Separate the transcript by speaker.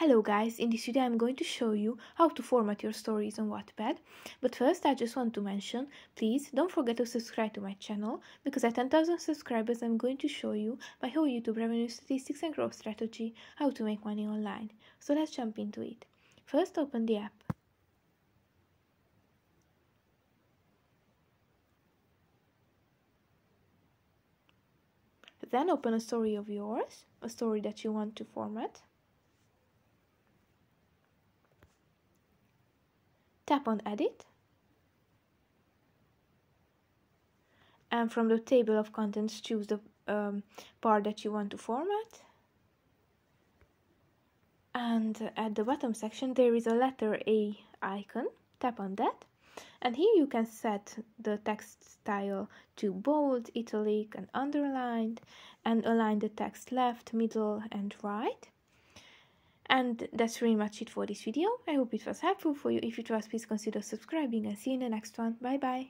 Speaker 1: Hello guys, in this video I'm going to show you how to format your stories on Wattpad. But first I just want to mention, please don't forget to subscribe to my channel, because at 10,000 subscribers I'm going to show you my whole YouTube revenue statistics and growth strategy, how to make money online. So let's jump into it. First open the app. Then open a story of yours, a story that you want to format. Tap on Edit, and from the table of contents choose the part that you want to format. And at the bottom section there is a letter A icon. Tap on that, and here you can set the text style to bold, italic and underlined, and align the text left, middle and right. And that's pretty much it for this video. I hope it was helpful for you. If it was, please consider subscribing, and see you in the next one. Bye bye.